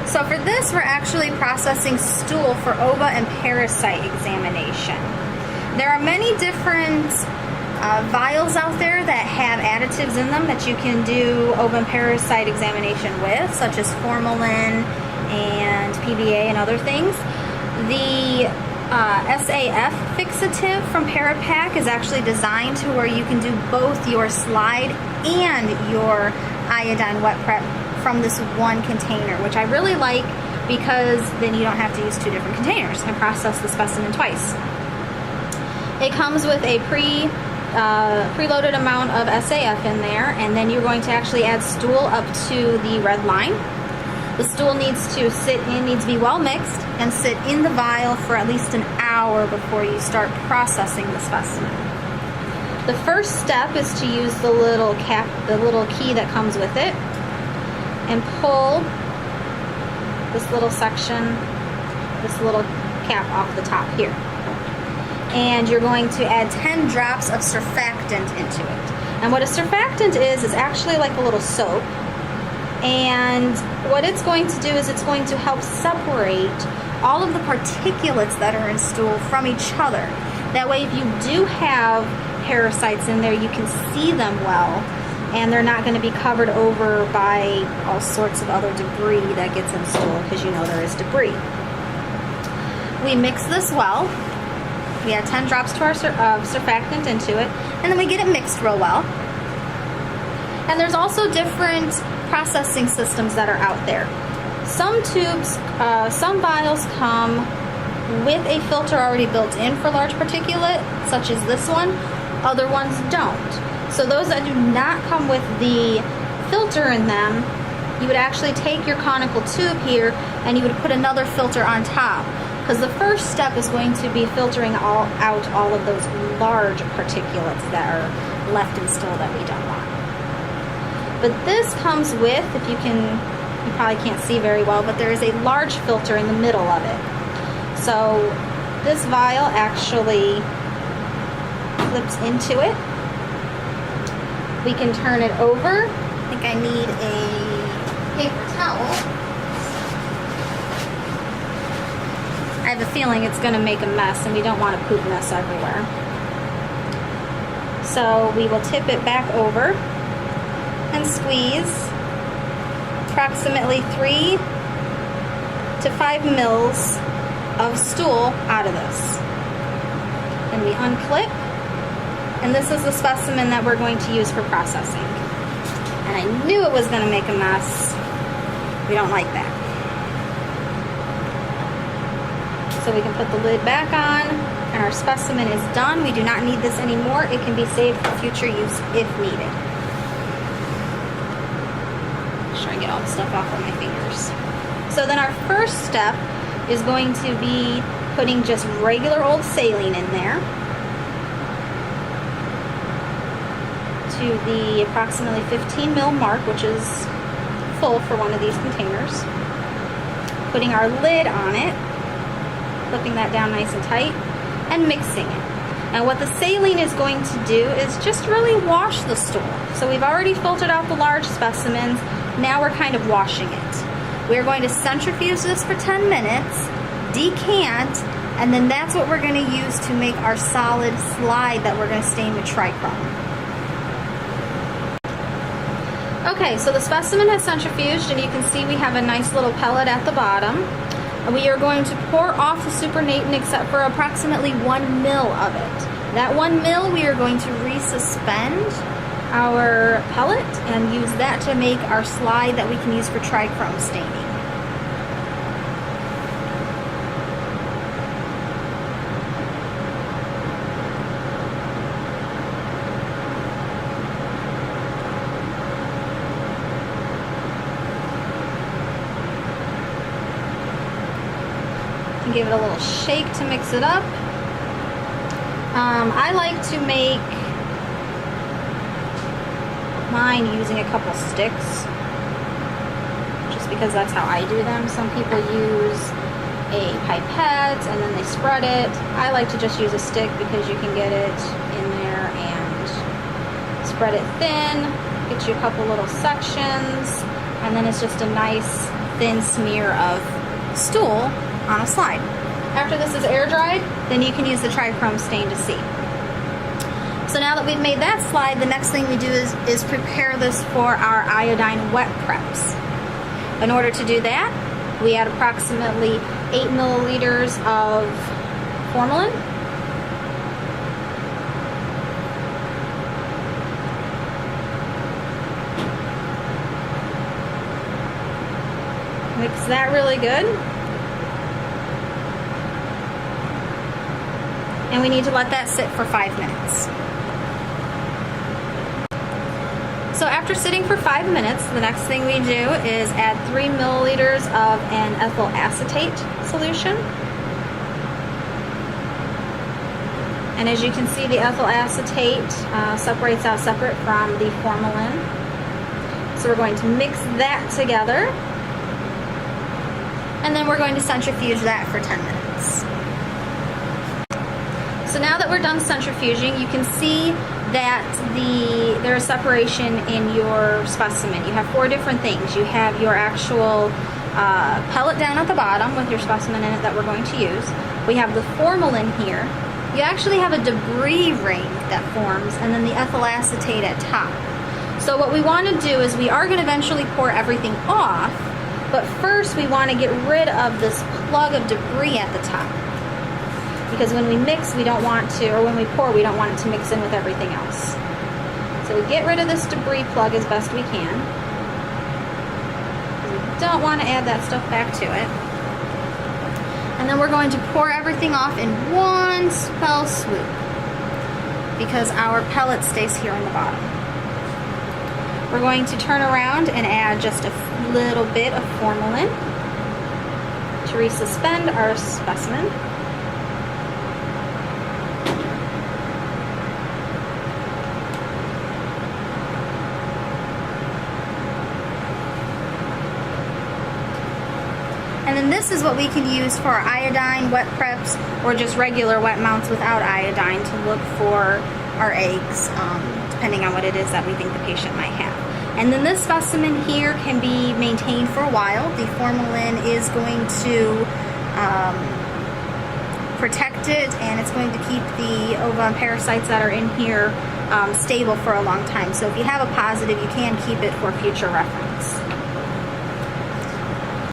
So for this, we're actually processing stool for OVA and Parasite examination. There are many different vials out there that have additives in them that you can do OVA and Parasite examination with, such as formalin and PVA and other things. The SAF fixative from Parapack is actually designed to where you can do both your slide and your iodine wet prep from this one container, which I really like because then you don't have to use two different containers and process the specimen twice. It comes with a preloaded amount of SAF in there, and then you're going to actually add stool up to the red line. The stool needs to needs to be well mixed and sit in the vial for at least an hour before you start processing the specimen. The first step is to use the little cap, the little key that comes with it, and pull this little section, this little cap off the top here. And you're going to add 10 drops of surfactant into it. And what a surfactant is actually like a little soap. And what it's going to do is it's going to help separate all of the particulates that are in stool from each other. That way, if you do have parasites in there, you can see them well, and they're not going to be covered over by all sorts of other debris that gets in stool, because you know there is debris. We mix this well. We add 10 drops to our surfactant into it, and then we get it mixed real well. And there's also different processing systems that are out there. Some tubes, some vials come with a filter already built in for large particulate, such as this one. Other ones don't. So those that do not come with the filter in them, you would actually take your conical tube here and you would put another filter on top, because the first step is going to be filtering out all of those large particulates that are left in stool that we don't want. But this comes with, if you probably can't see very well, but there is a large filter in the middle of it. So this vial actually flips into it. We can turn it over. I think I need a paper towel. I have a feeling it's going to make a mess, and we don't want a poop mess everywhere. So we will tip it back over and squeeze approximately 3 to 5 mils of stool out of this. Then we unclip, and this is the specimen that we're going to use for processing. And I knew it was going to make a mess. We don't like that. So we can put the lid back on, and our specimen is done. We do not need this anymore. It can be saved for future use if needed. Try and get all the stuff off of my fingers. So then our first step is going to be putting just regular old saline in there to the approximately 15 mil mark, which is full for one of these containers. Putting our lid on it, flipping that down nice and tight, and mixing it. And what the saline is going to do is just really wash the stool. So we've already filtered out the large specimens. Now we're kind of washing it. We're going to centrifuge this for 10 minutes, decant, and then that's what we're going to use to make our solid slide that we're going to stain with trichrome. Okay, so the specimen has centrifuged, and you can see we have a nice little pellet at the bottom. We are going to pour off the supernatant except for approximately 1 mil of it. That 1 mil we are going to resuspend our pellet and use that to make our slide that we can use for trichrome staining. Give it a little shake to mix it up. I like to make mine using a couple sticks, just because that's how I do them. Some people use a pipette and then they spread it. I like to just use a stick because you can get it in there and spread it thin, get you a couple little sections, and then it's just a nice thin smear of stool on a slide. After this is air dried, then you can use the trichrome stain to see. So now that we've made that slide, the next thing we do is prepare this for our iodine wet preps. In order to do that, we add approximately 8 milliliters of formalin. Mix that really good. And we need to let that sit for 5 minutes. So after sitting for 5 minutes, the next thing we do is add 3 milliliters of an ethyl acetate solution. And as you can see, the ethyl acetate separates out separate from the formalin. So we're going to mix that together. And then we're going to centrifuge that for 10 minutes. So now that we're done centrifuging, you can see that there's separation in your specimen. You have 4 different things. You have your actual pellet down at the bottom with your specimen in it that we're going to use. We have the formalin here. You actually have a debris ring that forms, and then the ethyl acetate at top. So what we want to do is we are going to eventually pour everything off, but first we want to get rid of this plug of debris at the top. Because when we mix, we don't want to, or when we pour, we don't want it to mix in with everything else. So we get rid of this debris plug as best we can. We don't want to add that stuff back to it. And then we're going to pour everything off in one fell swoop, because our pellet stays here in the bottom. We're going to turn around and add just a little bit of formalin to resuspend our specimen. And then this is what we can use for our iodine wet preps, or just regular wet mounts without iodine, to look for our eggs, depending on what it is that we think the patient might have. And then this specimen here can be maintained for a while. The formalin is going to protect it, and it's going to keep the ova and parasites that are in here stable for a long time. So if you have a positive, you can keep it for future reference.